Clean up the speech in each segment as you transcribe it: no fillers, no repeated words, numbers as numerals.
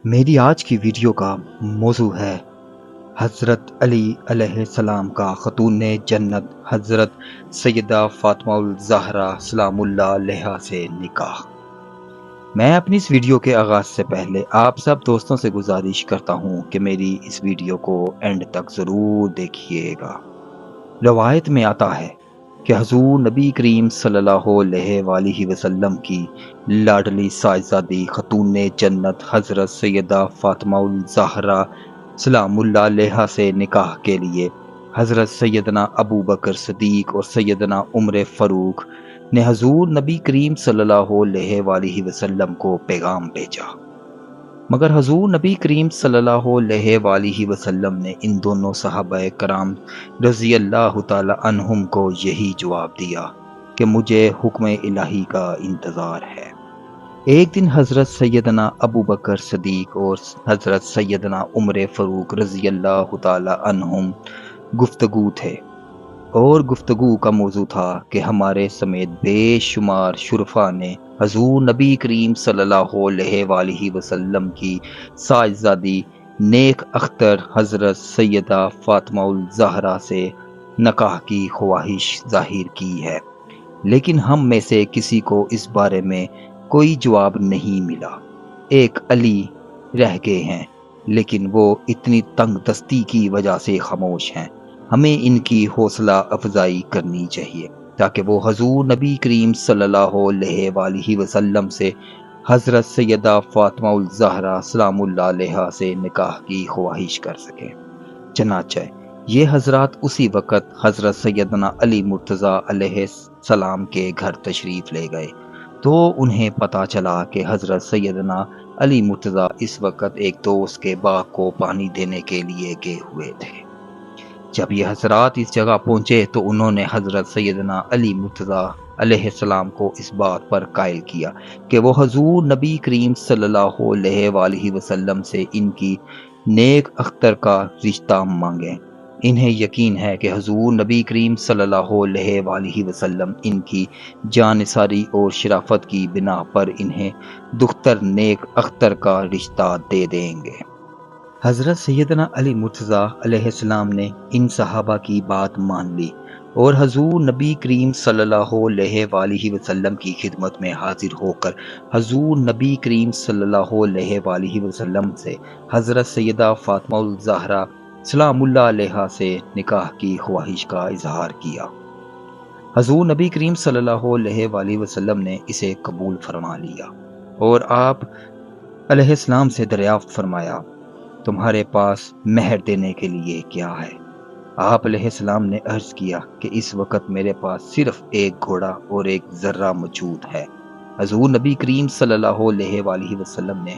میری آج کی ویڈیو کا موضوع ہے حضرت علی علیہ السلام کا خاتون جنت حضرت سیدہ فاطمہ الزہرا سلام اللہ علیہا سے نکاح۔ میں اپنی اس ویڈیو کے آغاز سے پہلے آپ سب دوستوں سے گزارش کرتا ہوں کہ میری اس ویڈیو کو اینڈ تک ضرور دیکھیے گا۔ روایت میں آتا ہے کہ حضور نبی کریم صلی اللہ علیہ وآلہ وسلم کی لاڈلی صاحبزادی خاتون جنت حضرت سیدہ فاطمہ الزہرا سلام اللہ علیہا سے نکاح کے لیے حضرت سیدنا ابو بکر صدیق اور سیدنا عمر فاروق نے حضور نبی کریم صلی اللہ علیہ وآلہ وسلم کو پیغام بھیجا، مگر حضور نبی کریم صلی اللہ علیہ وآلہ وسلم نے ان دونوں صحابہ کرام رضی اللہ تعالی عنہم کو یہی جواب دیا کہ مجھے حکم الہی کا انتظار ہے۔ ایک دن حضرت سیدنا ابو بکر صدیق اور حضرت سیدنا عمر فاروق رضی اللہ تعالی عنہم گفتگو تھے، اور گفتگو کا موضوع تھا کہ ہمارے سمیت بے شمار شرفا نے حضور نبی کریم صلی اللہ علیہ وآلہ وسلم کی صاحبزادی نیک اختر حضرت سیدہ فاطمہ الزہرا سے نکاح کی خواہش ظاہر کی ہے، لیکن ہم میں سے کسی کو اس بارے میں کوئی جواب نہیں ملا۔ ایک علی رہ گئے ہیں، لیکن وہ اتنی تنگ دستی کی وجہ سے خاموش ہیں۔ ہمیں ان کی حوصلہ افزائی کرنی چاہیے تاکہ وہ حضور نبی کریم صلی اللہ علیہ وآلہ وسلم سے حضرت سیدہ فاطمہ الزہرا سلام اللہ علیہا سے نکاح کی خواہش کر سکیں۔ چنانچہ یہ حضرات اسی وقت حضرت سیدنا علی مرتضیٰ علیہ السلام کے گھر تشریف لے گئے، تو انہیں پتہ چلا کہ حضرت سیدنا علی مرتضیٰ اس وقت ایک دوست کے باغ کو پانی دینے کے لیے گئے ہوئے تھے۔ جب یہ حضرات اس جگہ پہنچے تو انہوں نے حضرت سیدنا علی مرتضیٰ علیہ السلام کو اس بات پر قائل کیا کہ وہ حضور نبی کریم صلی اللہ علیہ وآلہ وسلم سے ان کی نیک اختر کا رشتہ مانگیں۔ انہیں یقین ہے کہ حضور نبی کریم صلی اللہ علیہ وآلہ وسلم ان کی جانثاری اور شرافت کی بنا پر انہیں دختر نیک اختر کا رشتہ دے دیں گے۔ حضرت سیدنا علی مرتضیٰ علیہ السلام نے ان صحابہ کی بات مان لی اور حضور نبی کریم صلی اللہ علیہ وآلہ وسلم کی خدمت میں حاضر ہو کر حضور نبی کریم صلی اللہ علیہ وآلہ وسلم سے حضرت سیدہ فاطمہ الزہرا سلام اللہ علیہا سے نکاح کی خواہش کا اظہار کیا۔ حضور نبی کریم صلی اللہ علیہ وآلہ وسلم نے اسے قبول فرما لیا اور آپ علیہ السلام سے دریافت فرمایا، تمہارے پاس مہر دینے کے لیے کیا ہے؟ آپ علیہ السلام نے عرض کیا کہ اس وقت میرے پاس صرف ایک گھوڑا اور ایک ذرہ موجود ہے۔ حضور نبی کریم صلی اللہ علیہ وآلہ وسلم نے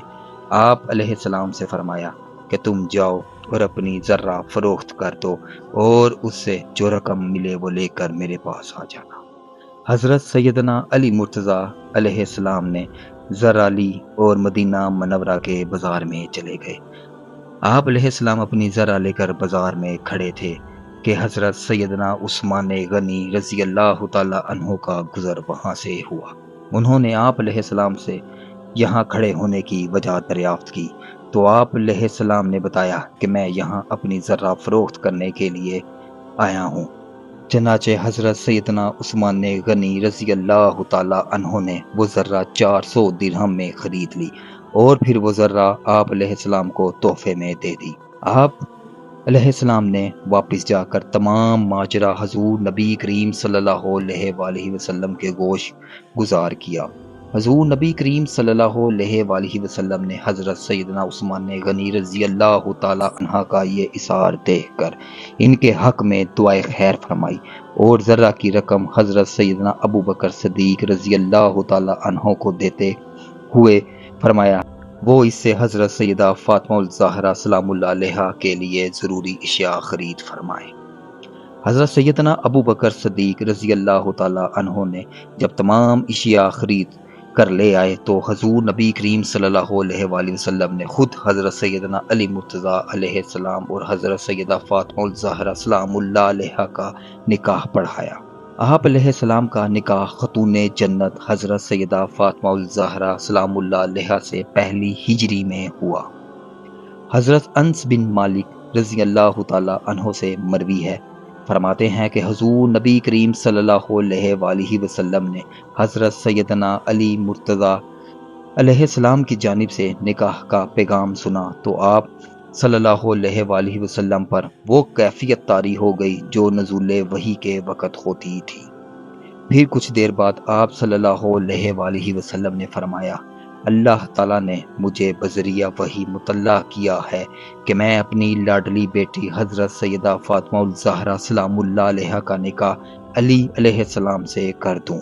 آپ علیہ السلام سے فرمایا کہ تم جاؤ اور اپنی ذرہ فروخت کر دو اور اس سے جو رقم ملے وہ لے کر میرے پاس آ جانا۔ حضرت سیدنا علی مرتضیٰ علیہ السلام نے ذرہ لی اور مدینہ منورہ کے بازار میں چلے گئے۔ آپ علیہ السلام اپنی ذرہ لے کر بازار میں کھڑے تھے کہ حضرت سیدنا عثمان غنی رضی اللہ تعالی عنہ کا گزر وہاں سے ہوا۔ انہوں نے آپ علیہ السلام سے یہاں کھڑے ہونے کی وجہ دریافت کی تو آپ علیہ السلام نے بتایا کہ میں یہاں اپنی ذرہ فروخت کرنے کے لیے آیا ہوں۔ چنانچہ حضرت سیدنا عثمان غنی رضی اللہ تعالی عنہ نے وہ ذرہ 400 درہم میں خرید لی اور پھر وہ ذرہ آپ علیہ السلام کو تحفے میں دے دی۔ آپ علیہ السلام نے واپس جا کر تمام ماجرا حضور نبی کریم صلی اللہ علیہ وآلہ وسلم کے گوش گزار کیا۔ حضور نبی کریم صلی اللہ علیہ وآلہ وسلم نے حضرت سیدنا عثمان غنی رضی اللہ تعالی عنہ کا یہ اظہار دیکھ کر ان کے حق میں دعائے خیر فرمائی اور ذرہ کی رقم حضرت سیدنا ابو بکر صدیق رضی اللہ تعالی عنہ کو دیتے ہوئے فرمایا وہ اس سے حضرت سیدہ فاطمہ الزہرا سلام اللہ علیہا کے لیے ضروری اشیاء خرید فرمائے۔ حضرت سیدنا ابو بکر صدیق رضی اللہ تعالی عنہ نے جب تمام اشیاء خرید کر لے آئے تو حضور نبی کریم صلی اللہ علیہ وآلہ وسلم نے خود حضرت سیدنا علی مرتضیٰ علیہ السلام اور حضرت سیدہ فاطمہ الزہرا سلام اللہ علیہا کا نکاح پڑھایا۔ آپ علیہ السلام کا نکاح خاتون جنت حضرت سیدہ فاطمہ الزہرا سلام اللہ علیہا سے پہلی ہجری میں ہوا۔ حضرت انس بن مالک رضی اللہ تعالی عنہ سے مروی ہے، فرماتے ہیں کہ حضور نبی کریم صلی اللہ علیہ وآلہ وسلم نے حضرت سیدنا علی مرتضیٰ علیہ السلام کی جانب سے نکاح کا پیغام سنا تو آپ صلی اللہ علیہ وآلہ وسلم پر وہ کیفیت طاری ہو گئی جو نزول وحی کے وقت ہوتی تھی۔ پھر کچھ دیر بعد آپ صلی اللہ علیہ وآلہ وسلم نے فرمایا، اللہ تعالیٰ نے مجھے بذریعہ وحی مطلع کیا ہے کہ میں اپنی لاڈلی بیٹی حضرت سیدہ فاطمہ الزہرا سلام اللہ علیہا کا نکاح علی علیہ السلام سے کر دوں۔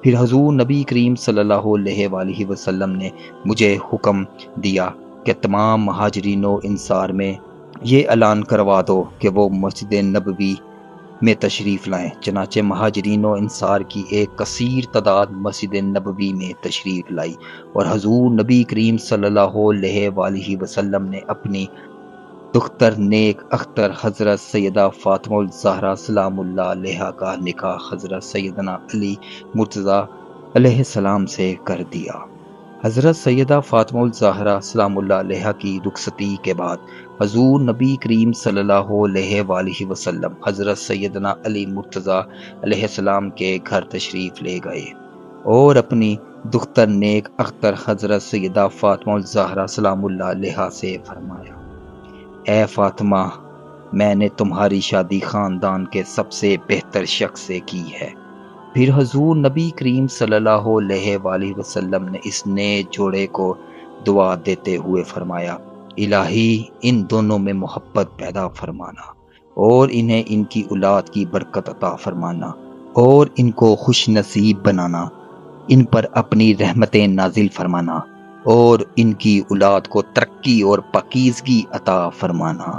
پھر حضور نبی کریم صلی اللہ علیہ وآلہ وسلم نے مجھے حکم دیا کہ تمام مہاجرین و انصار میں یہ اعلان کروا دو کہ وہ مسجد نبوی میں تشریف لائیں۔ چنانچہ مہاجرین و انصار کی ایک کثیر تعداد مسجد نبوی میں تشریف لائی اور حضور نبی کریم صلی اللہ علیہ وآلہ وسلم نے اپنی دختر نیک اختر حضرت سیدہ فاطمہ الزہرا سلام اللہ علیہا کا نکاح حضرت سیدنا علی مرتضیٰ علیہ السلام سے کر دیا۔ حضرت سیدہ فاطمہ الزہرا سلام اللہ علیہا کی رخصتی کے بعد حضور نبی کریم صلی اللہ علیہ وآلہ وسلم حضرت سیدنا علی مرتضیٰ علیہ السلام کے گھر تشریف لے گئے اور اپنی دختر نیک اختر حضرت سیدہ فاطمہ الزہرا سلام اللہ علیہا سے فرمایا، اے فاطمہ، میں نے تمہاری شادی خاندان کے سب سے بہتر شخص سے کی ہے۔ پھر حضور نبی کریم صلی اللہ علیہ وآلہ وسلم نے اس نئے جوڑے کو دعا دیتے ہوئے فرمایا، الہی ان دونوں میں محبت پیدا فرمانا اور انہیں ان کی اولاد کی برکت عطا فرمانا اور ان کو خوش نصیب بنانا، ان پر اپنی رحمتیں نازل فرمانا اور ان کی اولاد کو ترقی اور پاکیزگی عطا فرمانا۔